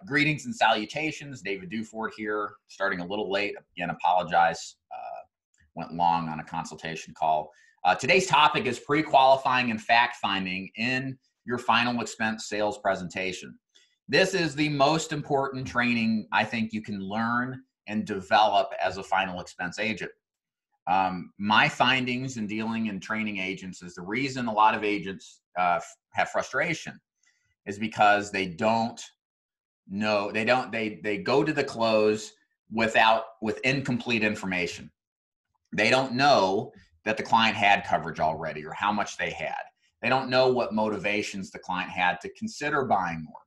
Greetings and salutations. David Duford here, starting a little late. Again, apologize. Went long on a consultation call. Today's topic is pre-qualifying and fact-finding in your final expense sales presentation. This is the most important training I think you can learn and develop as a final expense agent. My findings in dealing and training agents is the reason a lot of agents have frustration is because they don't know, they go to the close with incomplete information. They don't know that the client had coverage already or how much they had. They don't know what motivations the client had to consider buying more.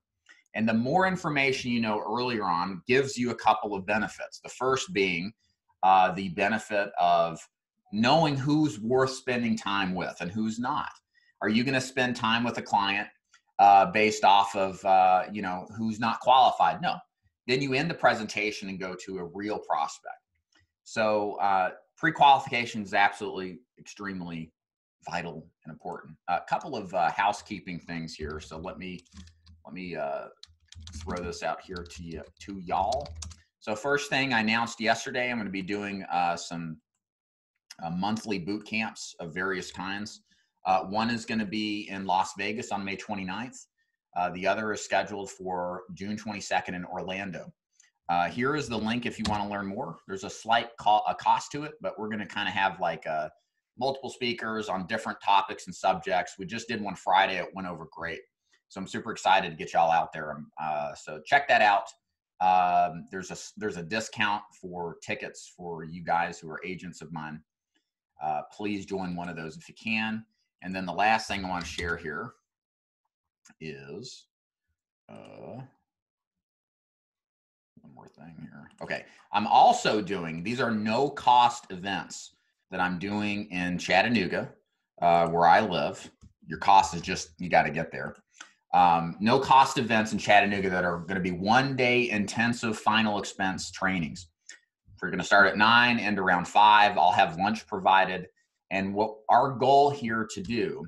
And the more information you know earlier on gives you a couple of benefits. The first being the benefit of knowing who's worth spending time with and who's not. Are you going to spend time with a client based off of, who's not qualified? No. Then you end the presentation and go to a real prospect. So pre-qualification is absolutely extremely vital and important. A couple of housekeeping things here. So let me throw this out here to y'all. So first thing I announced yesterday, I'm going to be doing some monthly boot camps of various kinds. One is going to be in Las Vegas on May 29th. The other is scheduled for June 22nd in Orlando. Here is the link if you want to learn more. There's a slight cost to it, but we're going to kind of have like multiple speakers on different topics and subjects. We just did one Friday. It went over great. So I'm super excited to get y'all out there. So check that out. There's a discount for tickets for you guys who are agents of mine. Please join one of those if you can. And then the last thing I want to share here is one more thing here. Okay. I'm also doing, these are no cost events that I'm doing in Chattanooga, where I live. Your cost is just, you got to get there. No cost events in Chattanooga that are going to be 1 day intensive final expense trainings. We're going to start at 9, end around 5. I'll have lunch provided. And what our goal here to do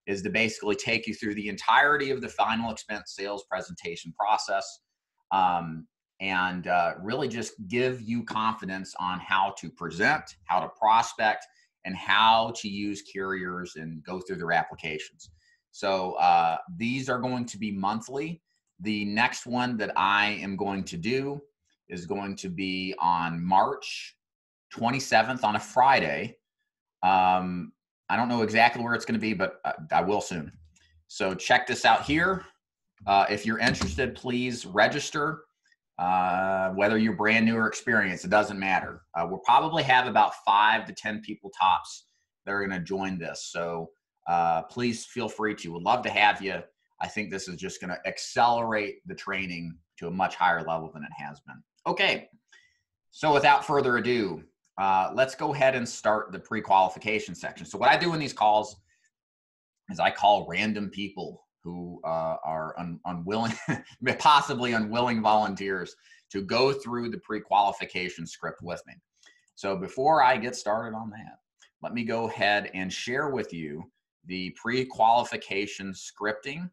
is to basically take you through the entirety of the final expense sales presentation process and really just give you confidence on how to present, how to prospect, and how to use carriers and go through their applications. So these are going to be monthly. The next one that I am going to do is going to be on March 27th on a Friday. I don't know exactly where it's going to be, but I will soon. So check this out here. If you're interested, please register. Whether you're brand new or experienced, it doesn't matter. We'll probably have about 5 to 10 people tops that are going to join this. So please feel free to. We'd love to have you. I think this is just going to accelerate the training to a much higher level than it has been. Okay, so without further ado, let's go ahead and start the pre-qualification section. So what I do in these calls is I call random people who are unwilling, possibly unwilling volunteers to go through the pre-qualification script with me. So before I get started on that, let me go ahead and share with you the pre-qualification scripting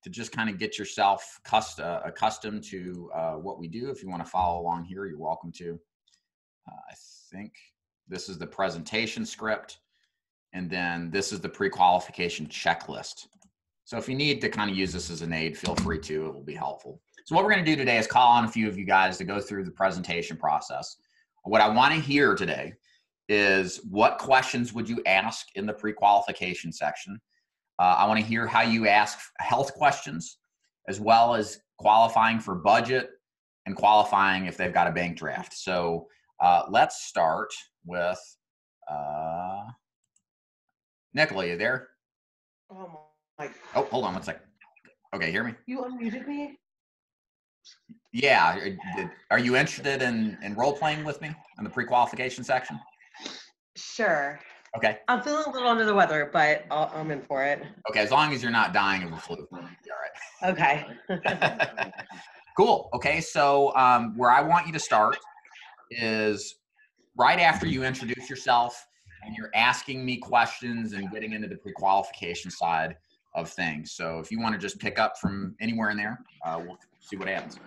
to just kind of get yourself accustomed to what we do. If you want to follow along here, you're welcome to. I think this is the presentation script, and then this is the pre-qualification checklist. So if you need to kind of use this as an aid, feel free to, it will be helpful. So what we're going to do today is call on a few of you guys to go through the presentation process. What I want to hear today is what questions would you ask in the pre-qualification section? I want to hear how you ask health questions, as well as qualifying for budget and qualifying if they've got a bank draft. So let's start with Nicola, you there? Oh my. Oh, hold on one second. Okay, hear me? You unmuted me? Yeah. Are you interested in role playing with me in the pre-qualification section? Sure. Okay. I'm feeling a little under the weather, but I'm in for it. Okay, as long as you're not dying of the flu, you'll be all right. Okay. Cool. Okay, so where I want you to start is right after you introduce yourself and you're asking me questions and getting into the pre-qualification side of things. So if you want to just pick up from anywhere in there, we'll see what happens.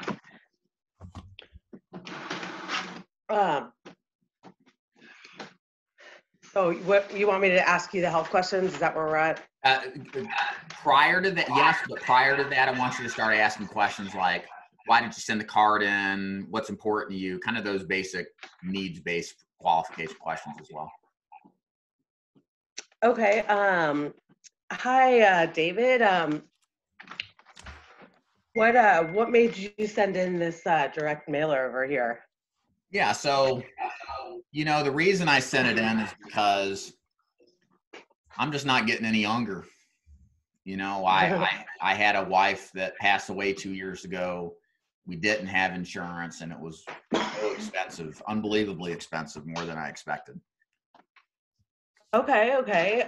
So what you want me to ask you the health questions? Is that where we're at? Prior to that, yes, but prior to that, I want you to start asking questions like, why did you send the card in? What's important to you? Kind of those basic needs-based qualification questions as well. Okay. Hi, David. What made you send in this direct mailer over here? Yeah, so, you know, the reason I sent it in is because I'm just not getting any younger. You know, I had a wife that passed away 2 years ago. We didn't have insurance, and it was so expensive, unbelievably expensive, more than I expected. Okay.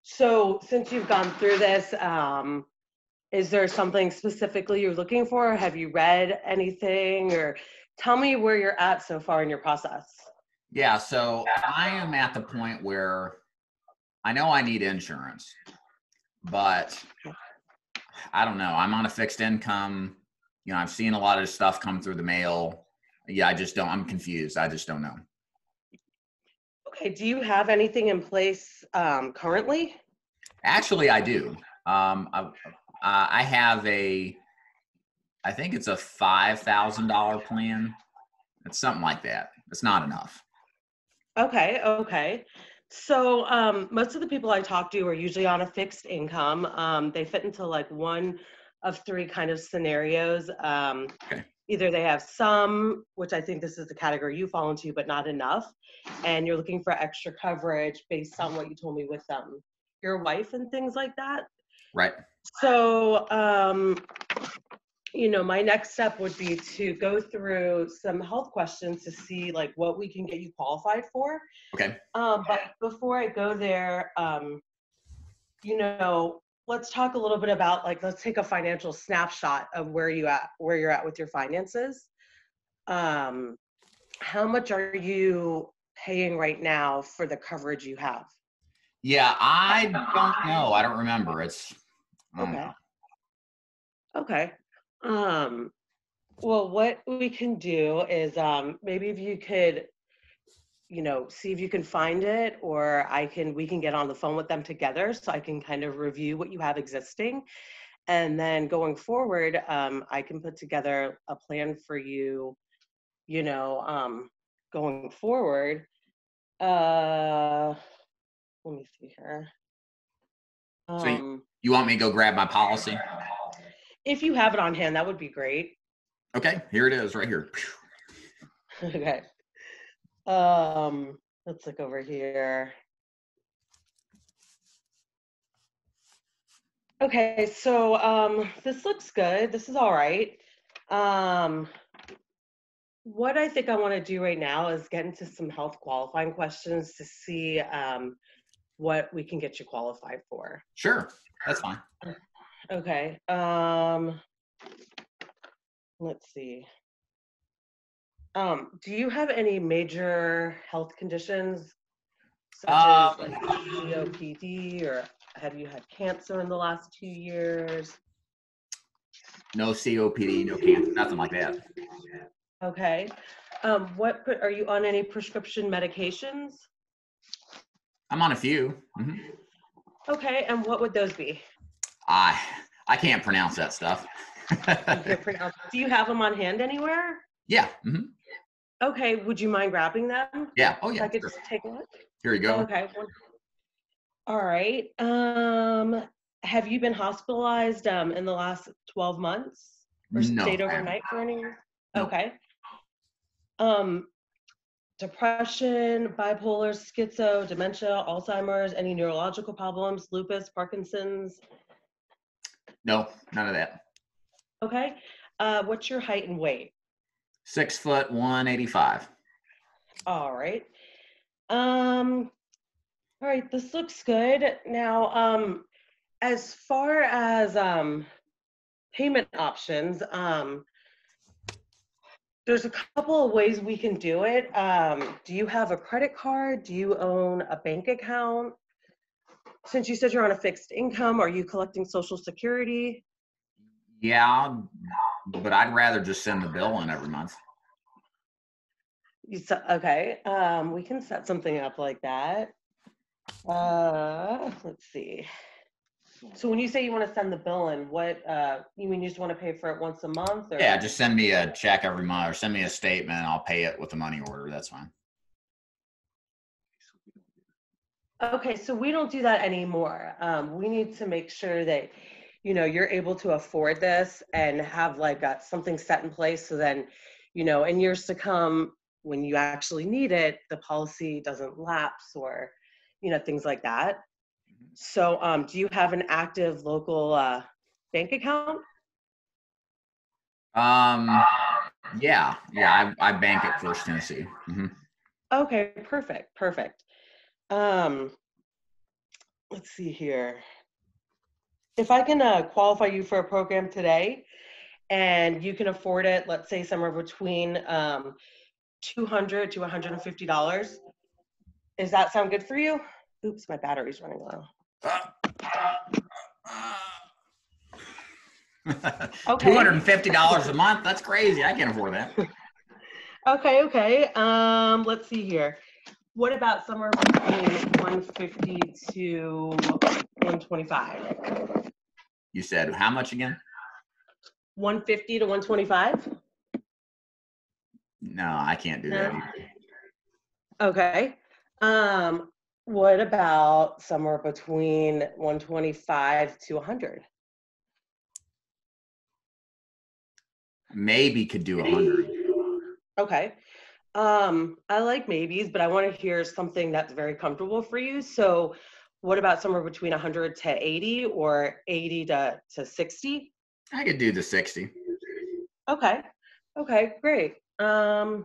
So since you've gone through this, is there something specifically you're looking for? Have you read anything, or tell me where you're at so far in your process? Yeah, so I am at the point where I know I need insurance, but I don't know. I'm on a fixed income. You know, I've seen a lot of stuff come through the mail. Yeah, I'm confused. I just don't know. Okay, do you have anything in place currently? Actually, I do. I have I think it's a $5,000 plan. It's something like that. It's not enough. Okay. So most of the people I talk to are usually on a fixed income. They fit into like one of three kind of scenarios. Okay. Either they have some, which I think this is the category you fall into, but not enough, and you're looking for extra coverage based on what you told me with your wife and things like that. Right. So, you know, my next step would be to go through some health questions to see like what we can get you qualified for. Okay. But before I go there, you know, let's talk a little bit about like, let's take a financial snapshot of where you're at with your finances. How much are you paying right now for the coverage you have? Yeah, I don't know. I don't remember. I don't Okay. know. Okay. Well, what we can do is maybe if you could, you know, see if you can find it, or we can get on the phone with them together so I can kind of review what you have existing. And then going forward, I can put together a plan for you, you know, going forward. Let me see here. So you want me to go grab my policy? If you have it on hand, that would be great. Okay, here it is right here. Okay. Let's look over here. Okay, so this looks good. This is all right. What I think I want to do right now is get into some health qualifying questions to see what we can get you qualified for. Sure, that's fine. Okay. Let's see. Do you have any major health conditions, such as like COPD, or have you had cancer in the last 2 years? No COPD, no cancer, nothing like that. Okay. Are you on any prescription medications? I'm on a few. Mm-hmm. Okay, and what would those be? I can't pronounce that stuff. You can't pronounce. Do you have them on hand anywhere? Yeah. Mm-hmm. Okay, would you mind grabbing them? Yeah. Oh yeah. So I could Sure. just take a look. Here you go. Okay. All right. Have you been hospitalized in the last 12 months or No. stayed overnight for any? No. Okay. Depression, bipolar, schizo, dementia, Alzheimer's, any neurological problems, lupus, Parkinson's? No, none of that. Okay. What's your height and weight? 6'1", 185. All right. All right, this looks good. Now, as far as payment options, there's a couple of ways we can do it. Do you have a credit card? Do you own a bank account? Since you said you're on a fixed income, are you collecting Social Security? Yeah, but I'd rather just send the bill in every month. Okay, we can set something up like that. Let's see. So when you say you want to send the bill in, what you mean you just want to pay for it once a month, or? Yeah, just send me a check every month or send me a statement and I'll pay it with a money order. That's fine. Okay, so we don't do that anymore. We need to make sure that, you know, you're able to afford this and have like something set in place so then, you know, in years to come, when you actually need it, the policy doesn't lapse or, you know, things like that. So do you have an active local bank account? Yeah, I bank at First Tennessee. Okay, perfect, perfect. Um, let's see here. If I can qualify you for a program today and you can afford it, let's say somewhere between $200 to $150, does that sound good for you? Oops, my battery's running low. Okay. $250 a month? That's crazy. I can't afford that. Okay. Let's see here. What about somewhere between 150 to 125? You said how much again? 150 to 125? No, I can't do that. Okay. What about somewhere between 125 to 100? Maybe could do 100. Okay. I like maybes, but I want to hear something that's very comfortable for you. So what about somewhere between 100 to 80 or 80 to 60? I could do the 60. Okay. Okay, great. That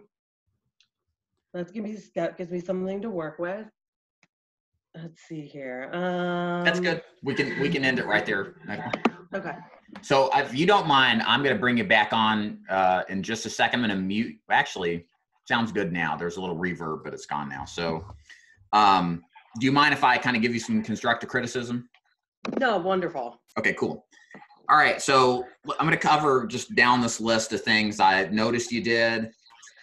gives me something to work with. Let's see here. That's good. We can end it right there. Okay. So if you don't mind, I'm going to bring you back on in just a second. I'm going to mute. Actually, sounds good now. There's a little reverb, but it's gone now. So do you mind if I kind of give you some constructive criticism? No, wonderful. Okay, cool. All right. So I'm going to cover just down this list of things I noticed you did.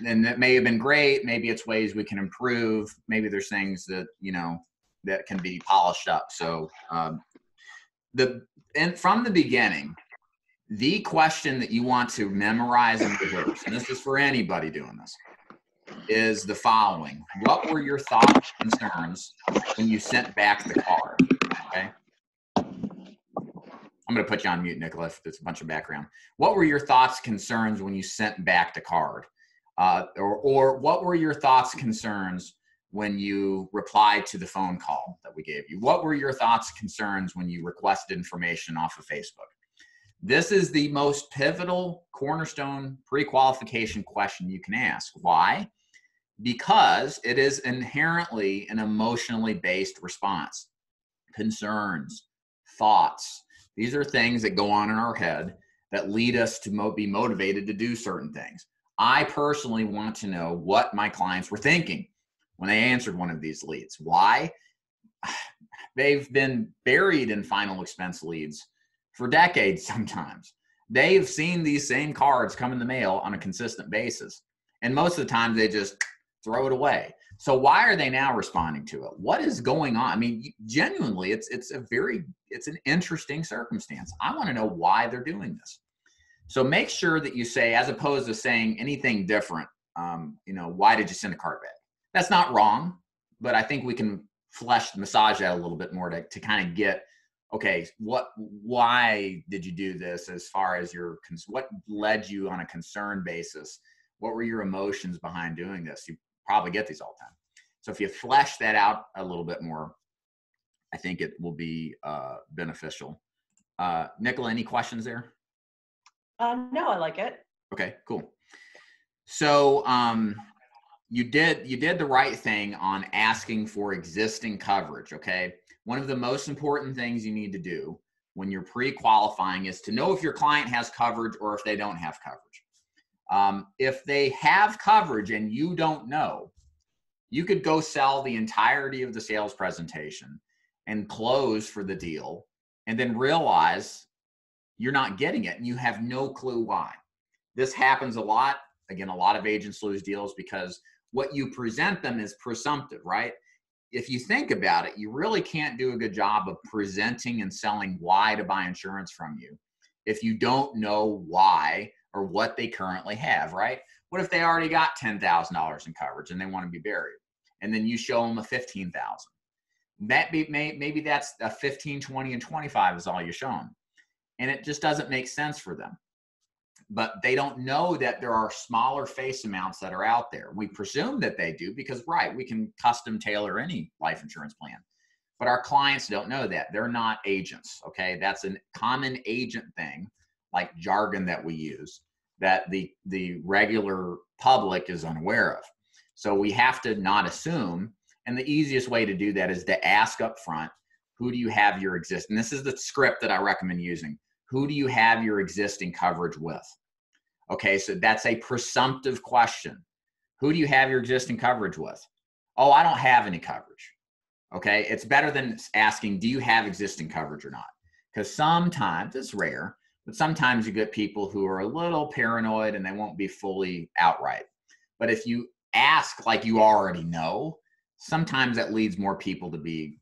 And that may have been great. Maybe it's ways we can improve. Maybe there's things that, you know, that can be polished up. So from the beginning, the question that you want to memorize and rehearse, and this is for anybody doing this, is the following. What were your thoughts and concerns when you sent back the card? Okay. I'm going to put you on mute, Nicola, if there's a bunch of background. What were your thoughts, concerns when you sent back the card? Or what were your thoughts, concerns when you replied to the phone call that we gave you? What were your thoughts, concerns when you requested information off of Facebook? This is the most pivotal cornerstone pre-qualification question you can ask. Why? Because it is inherently an emotionally based response. Concerns, thoughts, these are things that go on in our head that lead us to be motivated to do certain things. I personally want to know what my clients were thinking when they answered one of these leads. Why? They've been buried in final expense leads for decades sometimes. They've seen these same cards come in the mail on a consistent basis. And most of the time they just throw it away. So why are they now responding to it? What is going on? I mean, genuinely, it's an interesting circumstance. I want to know why they're doing this. So make sure that you say, as opposed to saying anything different, you know, why did you send a card back? That's not wrong, but I think we can massage that a little bit more to kind of get, okay, why did you do this as far as what led you on a concern basis? What were your emotions behind doing this? You probably get these all the time. So if you flesh that out a little bit more, I think it will be beneficial. Nicola, any questions there? No, I like it. Okay, cool. So you did the right thing on asking for existing coverage, okay? One of the most important things you need to do when you're pre-qualifying is to know if your client has coverage or if they don't have coverage. If they have coverage and you don't know, you could go sell the entirety of the sales presentation and close for the deal and then realize you're not getting it and you have no clue why. This happens a lot. Again, a lot of agents lose deals because what you present them is presumptive, right? If you think about it, you really can't do a good job of presenting and selling why to buy insurance from you if you don't know why or what they currently have, right? What if they already got $10,000 in coverage and they want to be buried? And then you show them a $15,000. Maybe that's a 15, 20, and 25 is all you show them. And it just doesn't make sense for them. But they don't know that there are smaller face amounts that are out there. We presume that they do because, right, we can custom tailor any life insurance plan. But our clients don't know that. They're not agents, okay? That's a common agent thing, like jargon that we use, that the regular public is unaware of. So we have to not assume. And the easiest way to do that is to ask up front, who do you have your existing? This is the script that I recommend using. Who do you have your existing coverage with? Okay, so that's a presumptive question. Who do you have your existing coverage with? Oh, I don't have any coverage. Okay, it's better than asking, do you have existing coverage or not? Because sometimes, it's rare, but sometimes you get people who are a little paranoid and they won't be fully outright. But if you ask like you already know, sometimes that leads more people to be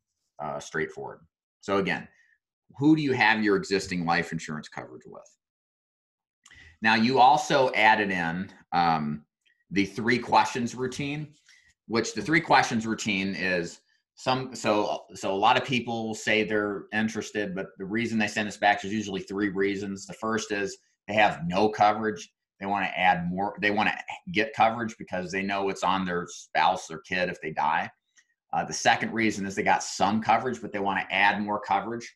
straightforward. So again, who do you have your existing life insurance coverage with? Now, you also added in the 3 questions routine, which the 3 questions routine is so a lot of people say they're interested, but the reason they send us back is usually 3 reasons. The first is they have no coverage. They want to add more. They want to get coverage because they know it's on their spouse or kid if they die. The second reason is they got some coverage, but they want to add more coverage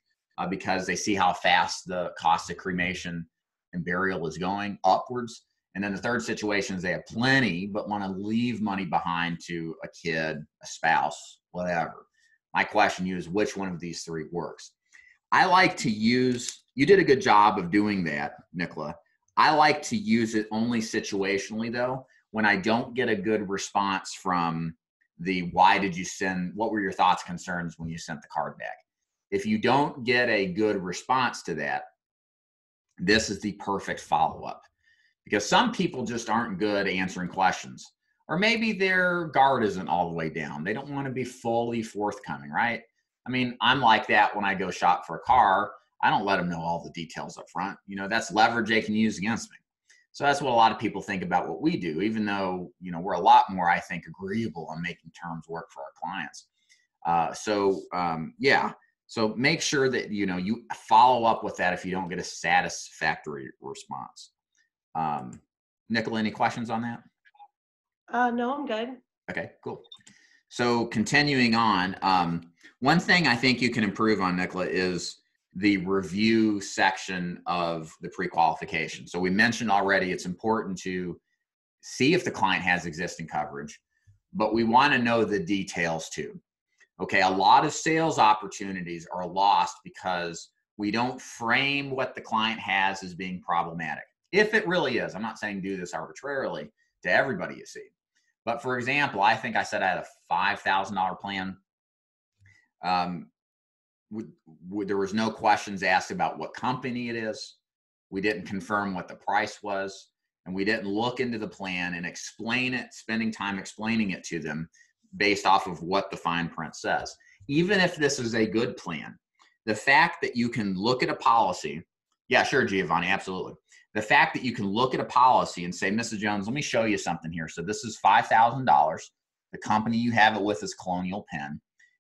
because they see how fast the cost of cremation and burial is going upwards. And then the third situation is they have plenty, but want to leave money behind to a kid, a spouse, whatever. My question to you is, which one of these 3 works? I like to use, you did a good job of doing that, Nicola. I like to use it only situationally though, when I don't get a good response from the why did you send, what were your thoughts, concerns when you sent the card back? If you don't get a good response to that, this is the perfect follow-up. Because some people just aren't good answering questions. Or maybe their guard isn't all the way down. They don't want to be fully forthcoming, right? I mean, I'm like that when I go shop for a car. I don't let them know all the details up front. You know, that's leverage they can use against me. So that's what a lot of people think about what we do, even though, you know, we're a lot more, I think, agreeable on making terms work for our clients. Yeah. So make sure that, you know, you follow up with that if you don't get a satisfactory response. Nicola, any questions on that? No, I'm good. Okay, cool. So continuing on, one thing I think you can improve on, Nicola, is the review section of the pre-qualification. So we mentioned already it's important to see if the client has existing coverage, but we want to know the details too. Okay, a lot of sales opportunities are lost because we don't frame what the client has as being problematic. If it really is, I'm not saying do this arbitrarily to everybody you see. But for example, I think I said I had a $5,000 plan. There was no questions asked about what company it is. We didn't confirm what the price was. And we didn't look into the plan and explain it, spending time explaining it to them based off of what the fine print says. Even if this is a good plan, the fact that you can look at a policy, yeah, sure, Giovanni, absolutely. The fact that you can look at a policy and say, Mrs. Jones, let me show you something here. So this is $5,000. The company you have it with is Colonial Penn.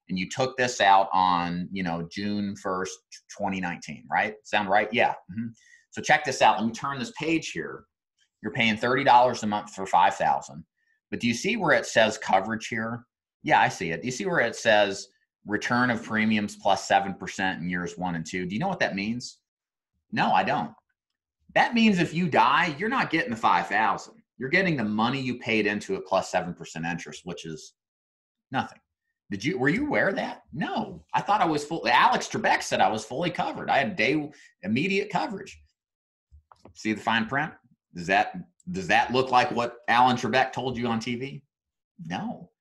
And you took this out on, you know, June 1st, 2019, right? Sound right? Yeah. Mm-hmm. So check this out. Let me turn this page here. You're paying $30 a month for $5,000. But do you see where it says coverage here? Yeah, I see it. Do you see where it says return of premiums plus 7% in years 1 and 2? Do you know what that means? No, I don't. That means if you die, you're not getting the $5,000. You're getting the money you paid into it plus 7% interest, which is nothing. Were you aware of that? No, I thought I was full. Alex Trebek said I was fully covered. I had immediate coverage. See the fine print? Does that look like what Alan Trebek told you on TV? No.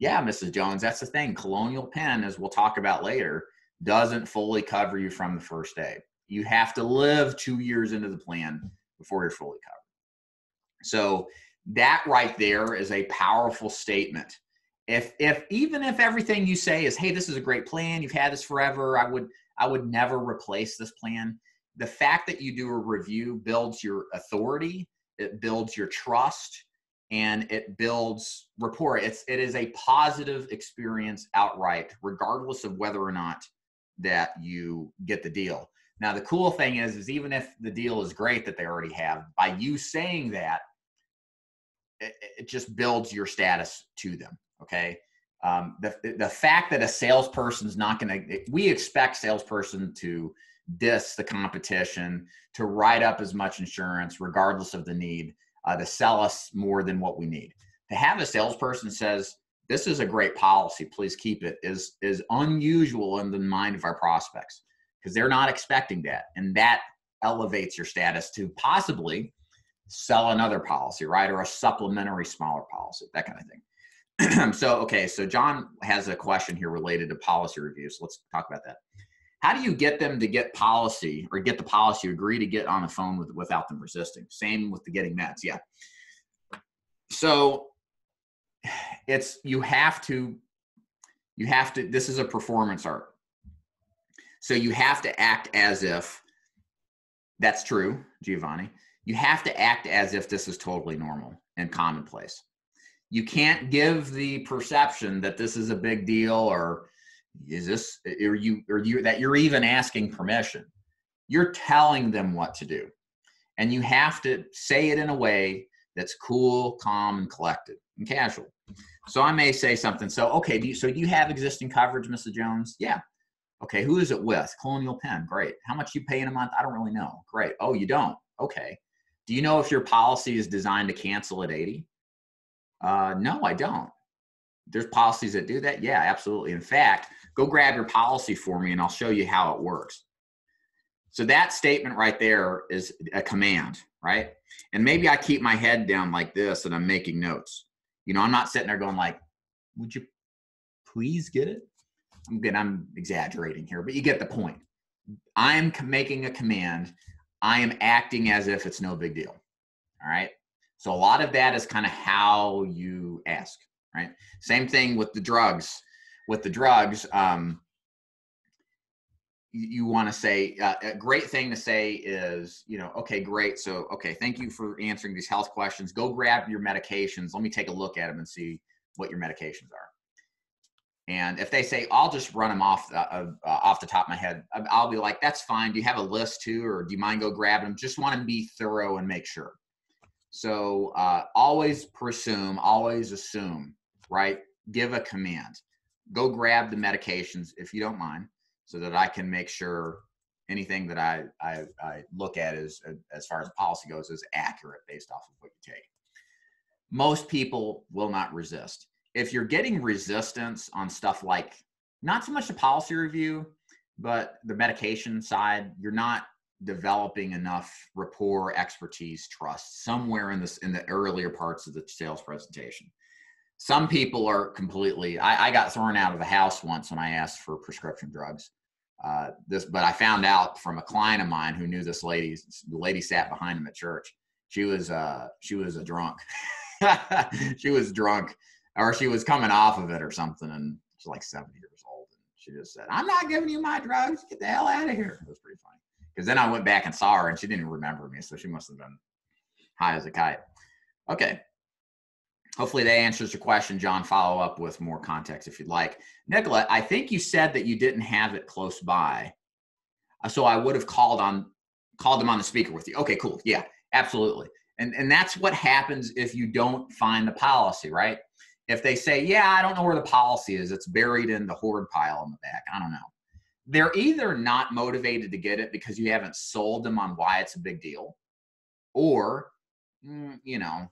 Yeah, Mrs. Jones, that's the thing. Colonial Penn, as we'll talk about later, doesn't fully cover you from the first day. You have to live 2 years into the plan before you're fully covered. So that right there is a powerful statement. Even if everything you say is, hey, this is a great plan, you've had this forever, I would never replace this plan. The fact that you do a review builds your authority, it builds your trust, and it builds rapport. It is a positive experience outright, regardless of whether or not that you get the deal. Now, the cool thing is even if the deal is great that they already have, by you saying that, it just builds your status to them. Okay. The fact that a salesperson is not going to, we expect salesperson to diss the competition, to write up as much insurance, regardless of the need, to sell us more than what we need. To have a salesperson says, this is a great policy, please keep it, is unusual in the mind of our prospects, because they're not expecting that. And that elevates your status to possibly sell another policy, right? Or a supplementary smaller policy, that kind of thing. So John has a question here related to policy review. So let's talk about that. How do you get them to get policy, or get the policy, agree to get on the phone without them resisting? Same with the getting meds. Yeah. So you have to, this is a performance art. So you have to act as if that's true, Giovanni. You have to act as if this is totally normal and commonplace. You can't give the perception that this is a big deal, or that you're even asking permission. You're telling them what to do, and you have to say it in a way that's cool, calm, and collected and casual. So I may say something. So, okay, do you have existing coverage, Mrs. Jones? Yeah. Okay, who is it with? Colonial Penn. Great. How much you pay in a month? I don't really know. Great. Oh, you don't? Okay. Do you know if your policy is designed to cancel at 80? No, I don't. There's policies that do that? Yeah, absolutely. In fact, go grab your policy for me and I'll show you how it works. So that statement right there is a command, right? And maybe I keep my head down like this and I'm making notes. You know, I'm not sitting there going like, would you please get it? I'm exaggerating here, but you get the point. I'm making a command. I am acting as if it's no big deal. All right. So a lot of that is kind of how you ask, right? Same thing with the drugs. With the drugs, you want to say, a great thing to say is, you know, okay, great. So, okay, thank you for answering these health questions. Go grab your medications. Let me take a look at them and see what your medications are. And if they say, I'll just run them off the top of my head, I'll be like, that's fine. Do you have a list too, or do you mind go grab them? Just want to be thorough and make sure. So always presume, always assume, right? Give a command. Go grab the medications if you don't mind, so that I can make sure anything that I look at as far as policy goes is accurate based off of what you take. Most people will not resist. If you're getting resistance on stuff like, not so much the policy review, but the medication side, you're not developing enough rapport, expertise, trust somewhere in the earlier parts of the sales presentation. Some people are completely, I got thrown out of the house once when I asked for prescription drugs. But I found out from a client of mine who knew this lady. The lady sat behind him at church. She was a drunk. She was drunk, or she was coming off of it or something, and she's like 70 years old. And she just said, "I'm not giving you my drugs. Get the hell out of here." It was pretty funny, because then I went back and saw her, and she didn't even remember me, so she must have been high as a kite. Okay. Hopefully that answers your question, John. Follow up with more context if you'd like. Nicola, I think you said that you didn't have it close by. So I would have called them on the speaker with you. Okay, cool. Yeah, absolutely. And that's what happens if you don't find the policy, right? If they say, yeah, I don't know where the policy is, it's buried in the hoard pile in the back, I don't know. They're either not motivated to get it because you haven't sold them on why it's a big deal, or, you know,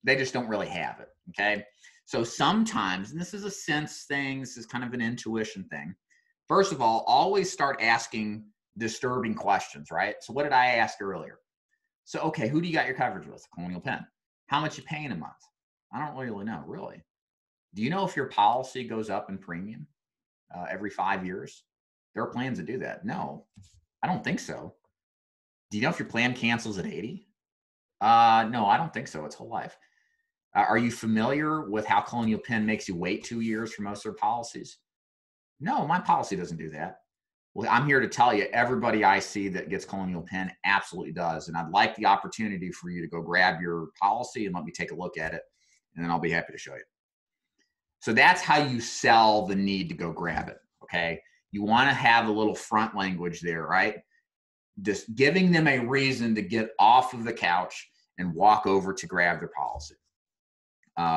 they just don't really have it, okay? So sometimes, and this is a sense thing, this is kind of an intuition thing. First of all, always start asking disturbing questions, right? So what did I ask earlier? So, okay, who do you got your coverage with? Colonial Penn. How much you paying a month? I don't really know, really. Do you know if your policy goes up in premium every 5 years? There are plans to do that. No. I don't think so. Do you know if your plan cancels at 80? No, I don't think so. It's whole life. Are you familiar with how Colonial Penn makes you wait 2 years for most of their policies? No, my policy doesn't do that. Well, I'm here to tell you, everybody I see that gets Colonial Penn absolutely does. And I'd like the opportunity for you to go grab your policy and let me take a look at it. And then I'll be happy to show you. So that's how you sell the need to go grab it. Okay. You want to have a little front language there, right? Just giving them a reason to get off of the couch and walk over to grab their policy.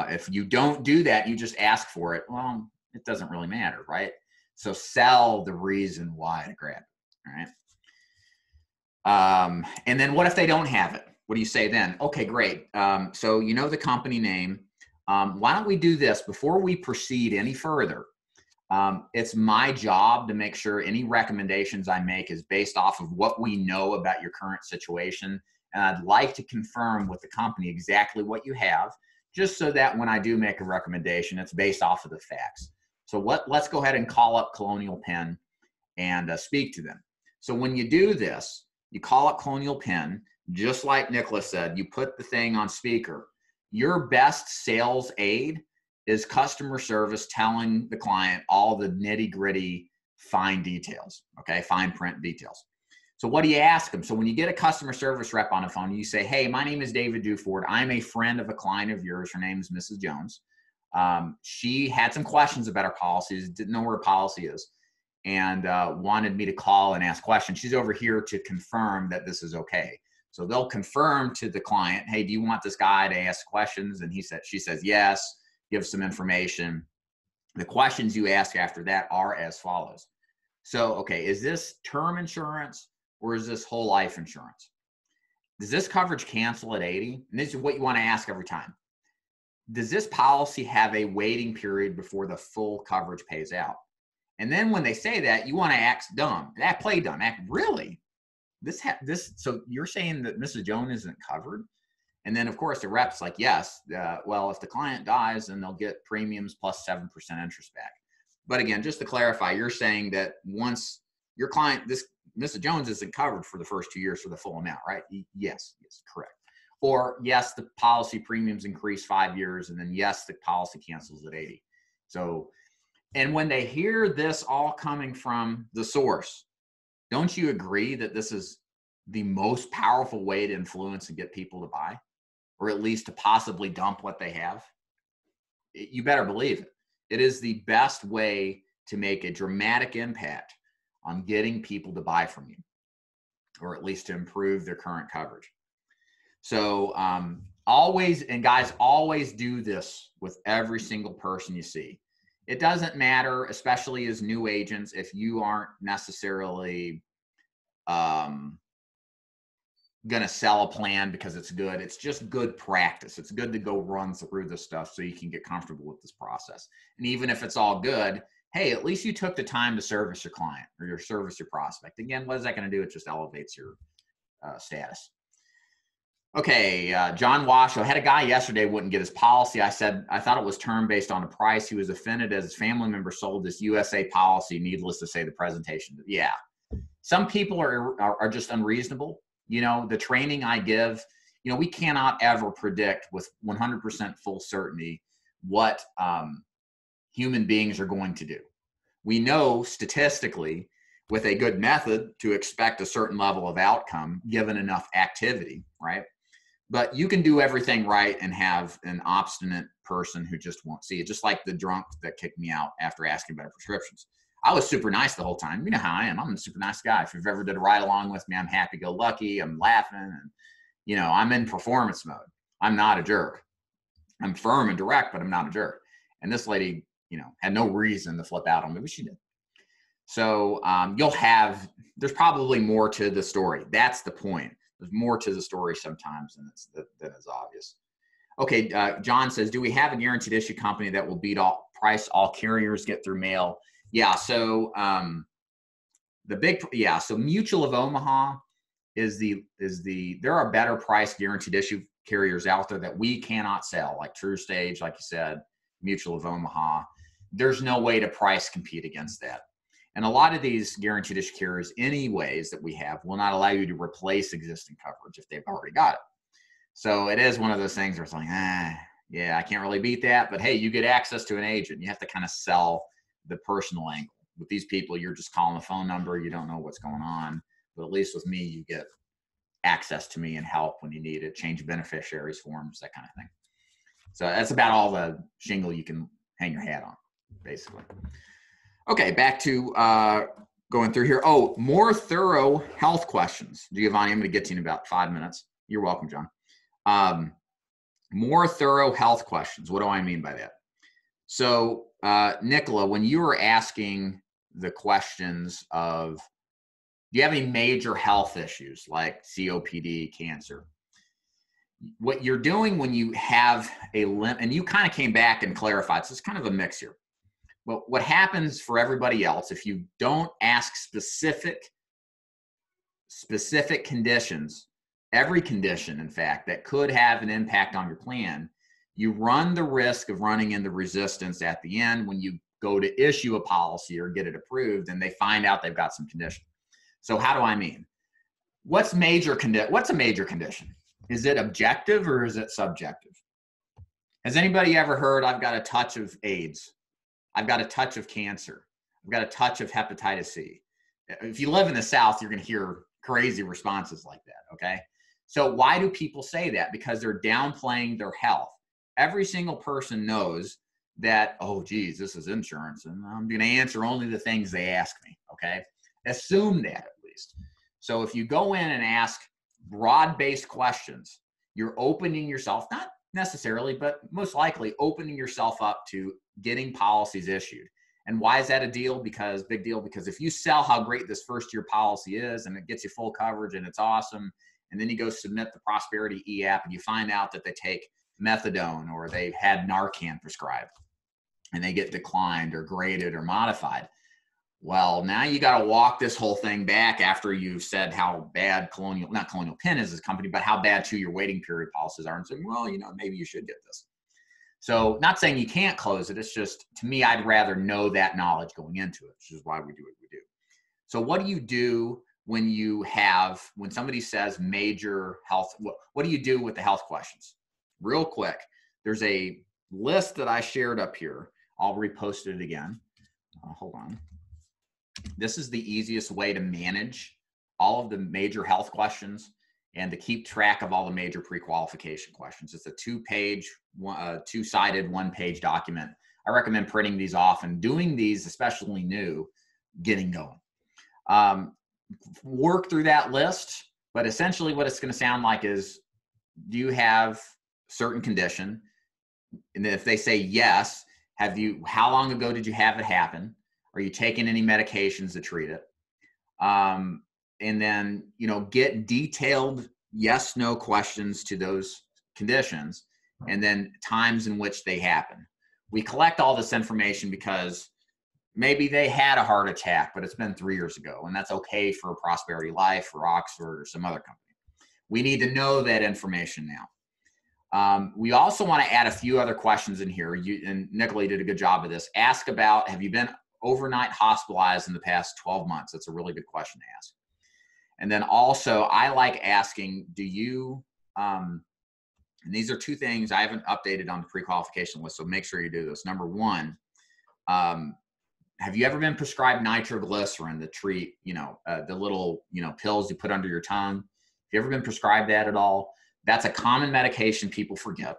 If you don't do that, you just ask for it. Well, it doesn't really matter, right? So sell the reason why to grab it, all right? And then what if they don't have it? What do you say then? Okay, great. So you know the company name. Why don't we do this? Before we proceed any further, it's my job to make sure any recommendations I make is based off of what we know about your current situation. And I'd like to confirm with the company exactly what you have, just so that when I do make a recommendation, it's based off of the facts. So let's go ahead and call up Colonial Penn and speak to them. So when you do this, you call up Colonial Penn, just like Nicholas said, you put the thing on speaker. Your best sales aid is customer service telling the client all the nitty-gritty fine details, okay, fine print details. So what do you ask them? So when you get a customer service rep on the phone, you say, hey, my name is David Duford. I'm a friend of a client of yours. Her name is Mrs. Jones. She had some questions about her policies, didn't know where her policy is, and wanted me to call and ask questions. She's over here to confirm that this is okay. So they'll confirm to the client, hey, do you want this guy to ask questions? And she says, yes, give some information. The questions you ask after that are as follows. So, okay, is this term insurance or is this whole life insurance? Does this coverage cancel at 80? And this is what you want to ask every time. Does this policy have a waiting period before the full coverage pays out? And then when they say that, you want to act dumb. Play dumb. Act really. So you're saying that Mrs. Jones isn't covered? And then, of course, the rep's like, yes. Well, if the client dies, then they'll get premiums plus 7% interest back. But again, just to clarify, you're saying that once your client, Mrs. Jones isn't covered for the first 2 years for the full amount, right? Yes, correct. Or yes, the policy premiums increase 5 years, and then yes, the policy cancels at 80. So, and when they hear this all coming from the source, don't you agree that this is the most powerful way to influence and get people to buy, or at least to possibly dump what they have? You better believe it. It is the best way to make a dramatic impact on getting people to buy from you, or at least to improve their current coverage. So always do this with every single person you see. It doesn't matter, especially as new agents, if you aren't necessarily going to sell a plan because it's good. It's just good practice. It's good to go run through this stuff so you can get comfortable with this process. And even if it's all good, hey, at least you took the time to service your client or service your prospect. Again, what is that going to do? It just elevates your status. Okay, John Washoe. Had a guy yesterday wouldn't get his policy. I said, I thought it was term based on the price. He was offended as his family member sold this USA policy. Needless to say, the presentation. Yeah. Some people are just unreasonable. You know, the training I give, you know, we cannot ever predict with 100% full certainty what human beings are going to do. We know statistically with a good method to expect a certain level of outcome given enough activity, right? But you can do everything right and have an obstinate person who just won't see it, just like the drunk that kicked me out after asking about prescriptions. I was super nice the whole time. You know how I am. I'm a super nice guy. If you've ever did a ride along with me, I'm happy-go-lucky. I'm laughing, and you know, I'm in performance mode. I'm not a jerk. I'm firm and direct, but I'm not a jerk. And this lady, you know, had no reason to flip out on me, but she did. So there's probably more to the story. That's the point. There's more to the story sometimes than is obvious. Okay, John says, do we have a guaranteed issue company that will beat all price all carriers get through mail? Yeah, so so Mutual of Omaha there are better price guaranteed issue carriers out there that we cannot sell, like True Stage, like you said, Mutual of Omaha. There's no way to price compete against that. And a lot of these guaranteed issue carriers anyways that we have will not allow you to replace existing coverage if they've already got it. So it is one of those things where it's like, yeah, I can't really beat that, but hey, you get access to an agent. You have to kind of sell the personal angle. With these people, you're just calling a phone number. You don't know what's going on. But at least with me, you get access to me and help when you need it, change beneficiaries forms, that kind of thing. So that's about all the shingle you can hang your hat on, basically. Okay, back to going through here. Oh, more thorough health questions. Giovanni, I'm going to get to you in about 5 minutes. You're welcome, John. More thorough health questions. What do I mean by that? So, Nicola, when you were asking the questions of, do you have any major health issues like COPD, cancer? What you're doing when you have a limp, and you kind of came back and clarified, so it's kind of a mix here. But what happens for everybody else, if you don't ask specific conditions, every condition, in fact, that could have an impact on your plan, you run the risk of running into resistance at the end when you go to issue a policy or get it approved and they find out they've got some condition. So how do I mean? What's a major condition? Is it objective or is it subjective? Has anybody ever heard, I've got a touch of AIDS? I've got a touch of cancer. I've got a touch of hepatitis C. If you live in the South, you're going to hear crazy responses like that, okay? So why do people say that? Because they're downplaying their health. Every single person knows that, oh, geez, this is insurance, and I'm going to answer only the things they ask me, okay? Assume that at least. So if you go in and ask broad-based questions, you're opening yourself, not necessarily, but most likely opening yourself up to getting policies issued. And why is that a deal? Big deal, because if you sell how great this first year policy is and it gets you full coverage and it's awesome, and then you go submit the Prosperity e-app and you find out that they take methadone or they've had Narcan prescribed and they get declined or graded or modified. Well, now you got to walk this whole thing back after you've said how bad not Colonial Penn is as a company, but how bad 2-year waiting period policies are, and saying, well, maybe you should get this. So not saying you can't close it. It's just, to me, I'd rather know that knowledge going into it, which is why we do what we do. So what do you do when somebody says major health, what do you do with the health questions? Real quick, there's a list that I shared up here. I'll repost it again. Hold on. This is the easiest way to manage all of the major health questions and to keep track of all the major pre-qualification questions. It's a two-sided, one-page document. I recommend printing these off and doing these, especially new, getting going. Work through that list, but essentially what it's going to sound like is, do you have certain condition? And if they say yes, how long ago did you have it happen? Are you taking any medications to treat it? And then, get detailed yes, no questions to those conditions, and then times in which they happen. We collect all this information because maybe they had a heart attack, but it's been 3 years ago, and that's okay for Prosperity Life or Oxford or some other company. We need to know that information now. We also want to add a few other questions in here. And Nicola did a good job of this. Ask about, have you been overnight hospitalized in the past 12 months? That's a really good question to ask. And then also, I like asking, do you, and these are two things I haven't updated on the pre-qualification list, so make sure you do this. Number one, have you ever been prescribed nitroglycerin to treat, the little, pills you put under your tongue? Have you ever been prescribed that at all? That's a common medication people forget.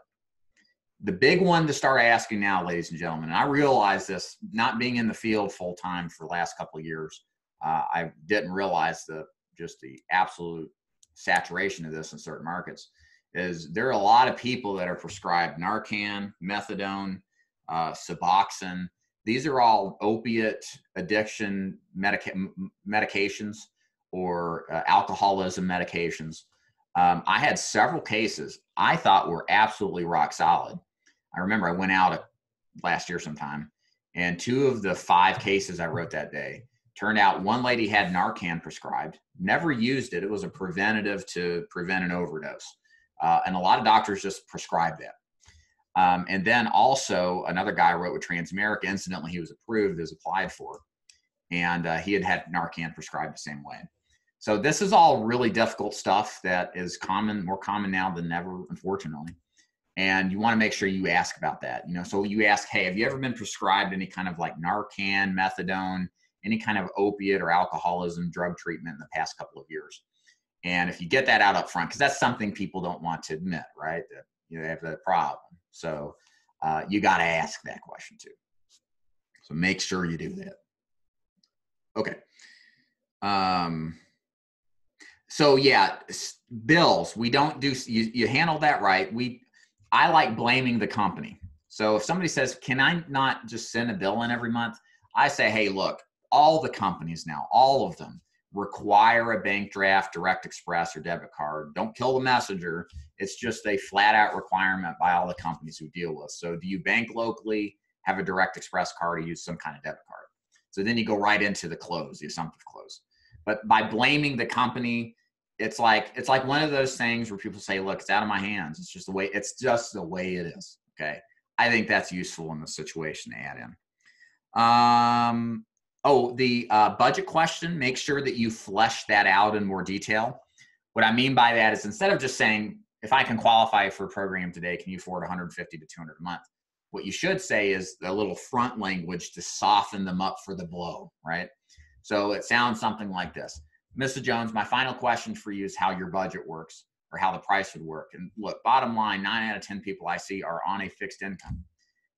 The big one to start asking now, ladies and gentlemen, and I realize this, not being in the field full time for the last couple of years, I didn't realize just the absolute saturation of this in certain markets, is there are a lot of people that are prescribed Narcan, methadone, Suboxone. These are all opiate addiction medications or alcoholism medications. I had several cases I thought were absolutely rock solid. I remember I went out last year sometime, and 2 of the 5 cases I wrote that day, turned out one lady had Narcan prescribed, never used it. It was a preventative to prevent an overdose. And a lot of doctors just prescribe that. And then also another guy wrote with Transamerica. Incidentally, he was approved, as applied for. and he had Narcan prescribed the same way. So this is all really difficult stuff that is more common now than ever, unfortunately. And you want to make sure you ask about that. So you ask, hey, have you ever been prescribed any kind of like Narcan, methadone, any kind of opiate or alcoholism drug treatment in the past couple of years? And if you get that out up front, because that's something people don't want to admit, right? That they have that problem. So you got to ask that question too. So make sure you do that. Okay. So yeah, bills, we don't do, you handle that right. I like blaming the company. So if somebody says, can I not just send a bill in every month? I say, hey, look, all the companies now, all of them require a bank draft, direct express, or debit card. Don't kill the messenger. It's just a flat out requirement by all the companies who deal with. So do you bank locally, have a direct express card, or use some kind of debit card? So then you go right into the close, the assumptive close. But by blaming the company, it's like one of those things where people say, look, it's out of my hands. It's just the way it is. Okay. I think that's useful in the situation to add in. The budget question, make sure that you flesh that out in more detail. What I mean by that is, instead of just saying, if I can qualify for a program today, can you afford 150 to 200 a month? What you should say is a little front language to soften them up for the blow, right? So it sounds something like this. Mrs. Jones, my final question for you is how your budget works, or how the price would work. And look, bottom line, 9 out of 10 people I see are on a fixed income.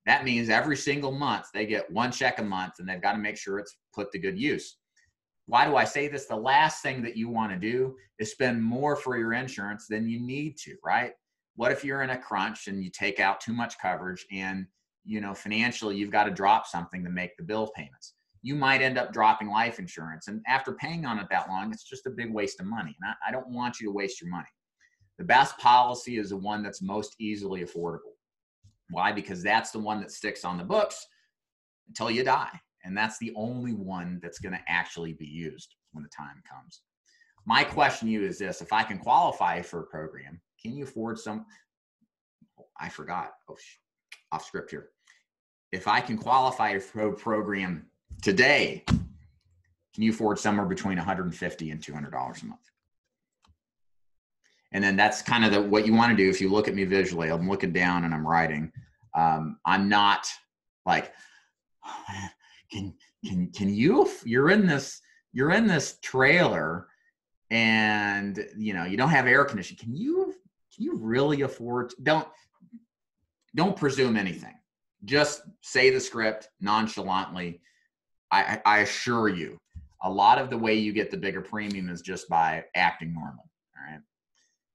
That means every single month they get one check a month, and they've got to make sure it's put to good use. Why do I say this? The last thing that you want to do is spend more for your insurance than you need to, right? What if you're in a crunch and you take out too much coverage, and financially you've got to drop something to make the bill payments? You might end up dropping life insurance, and after paying on it that long, it's just a big waste of money. And I don't want you to waste your money. The best policy is the one that's most easily affordable. Why? Because that's the one that sticks on the books until you die. And that's the only one that's going to actually be used when the time comes. My question to you is this: if I can qualify for a program, can you afford some? I forgot. Off script here. If I can qualify for a program today, can you afford somewhere between $150 and $200 a month? And then that's kind of what you want to do. If you look at me visually, I'm looking down and I'm writing. I'm not like, can you? You're in this trailer, and you don't have air conditioning. Can you really afford? Don't presume anything. Just say the script nonchalantly. I assure you, a lot of the way you get the bigger premium is just by acting normal. All right.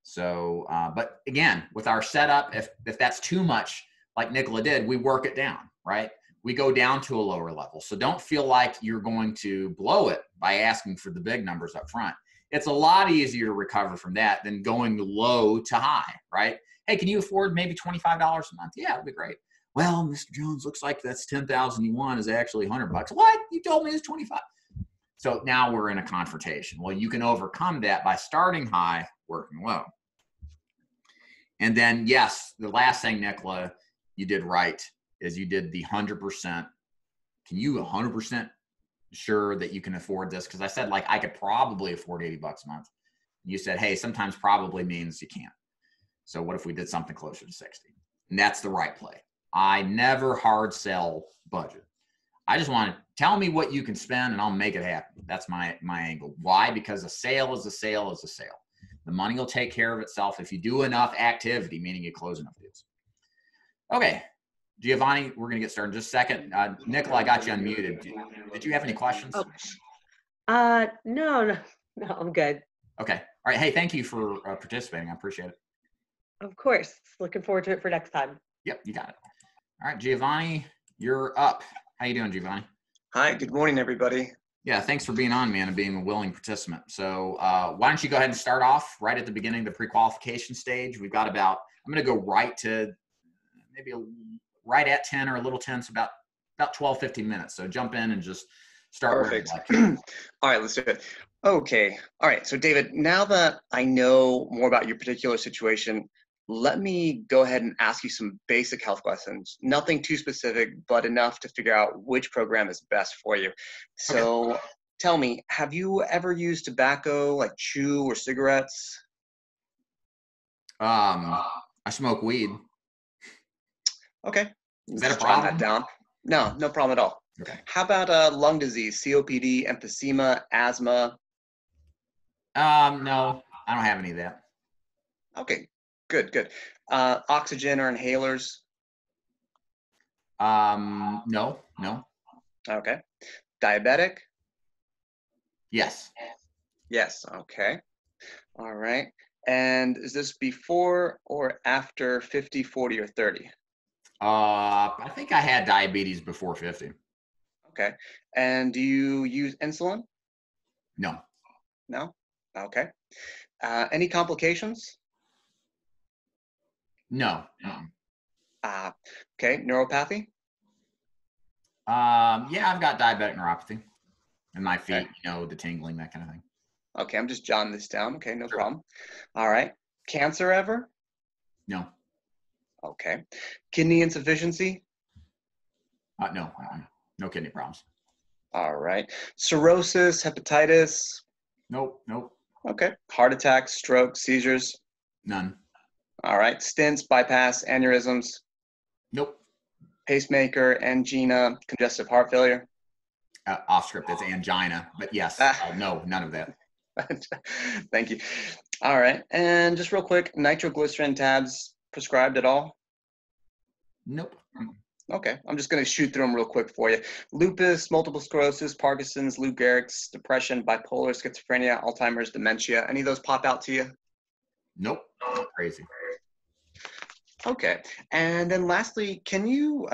So, but again, with our setup, if that's too much, like Nicola did, we work it down, right? We go down to a lower level. So don't feel like you're going to blow it by asking for the big numbers up front. It's a lot easier to recover from that than going low to high, right? Hey, can you afford maybe $25 a month? Yeah, that'd be great. Well, Mr. Jones, looks like that's 10,000 you want is actually $100. What? You told me it's 25. So now we're in a confrontation. Well, you can overcome that by starting high, working low. And then, yes, the last thing, Nicola, you did right is you did the 100%. Can you 100% sure that you can afford this? Because I said, like, I could probably afford $80 a month. You said, hey, sometimes probably means you can't. So what if we did something closer to 60? And that's the right play. I never hard sell budget. I just want to tell me what you can spend and I'll make it happen. That's my angle. Why? Because a sale is a sale is a sale. The money will take care of itself if you do enough activity, meaning you close enough deals. Okay, Giovanni, we're going to get started in just a second. Nicola, I got you unmuted. Did you have any questions? Oh. No, I'm good. Okay. All right. Hey, thank you for participating. I appreciate it. Of course. Looking forward to it for next time. Yep, you got it. All right, Giovanni, you're up. How you doing, Giovanni? Hi, good morning, everybody. Yeah, thanks for being on, man, and being a willing participant. So why don't you go ahead and start off right at the beginning, the pre-qualification stage. We've got I'm going to go right to maybe right at 10 or a little 10, so about 12, 15 minutes. So jump in and just start. Perfect. All right, let's do it. Okay. All right. So David, now that I know more about your particular situation, let me go ahead and ask you some basic health questions. Nothing too specific, but enough to figure out which program is best for you. So tell me, have you ever used tobacco like chew or cigarettes? I smoke weed. Okay. Is that a Just jotting problem? that down. No, no problem at all. Okay. How about lung disease, COPD, emphysema, asthma? No, I don't have any of that. Okay, good, good. Oxygen or inhalers? No. Okay. Diabetic? Yes. Yes, okay. All right. And is this before or after 50, 40, or 30? I think I had diabetes before 50. Okay. And do you use insulin? No. No? Okay. Any complications? No. Okay. Neuropathy? Yeah, I've got diabetic neuropathy in my feet, Okay. the tingling, that kind of thing. Okay, I'm just jotting this down. Okay, no Sure. problem. All right. Cancer ever? No. Okay. Kidney insufficiency? No. No kidney problems. All right. Cirrhosis, hepatitis? Nope. Okay. Heart attack, stroke, seizures? None. All right. Stents, bypass, aneurysms, Nope. pacemaker, angina, congestive heart failure? Off script, it's angina, but yes, no, none of that. Thank you. All right. And just real quick, nitroglycerin tabs prescribed at all? Nope. Okay. I'm just going to shoot through them real quick for you. Lupus, multiple sclerosis, Parkinson's, Lou Gehrig's, depression, bipolar, schizophrenia, Alzheimer's, dementia. Any of those pop out to you? Nope. Crazy. Okay. And then lastly, are you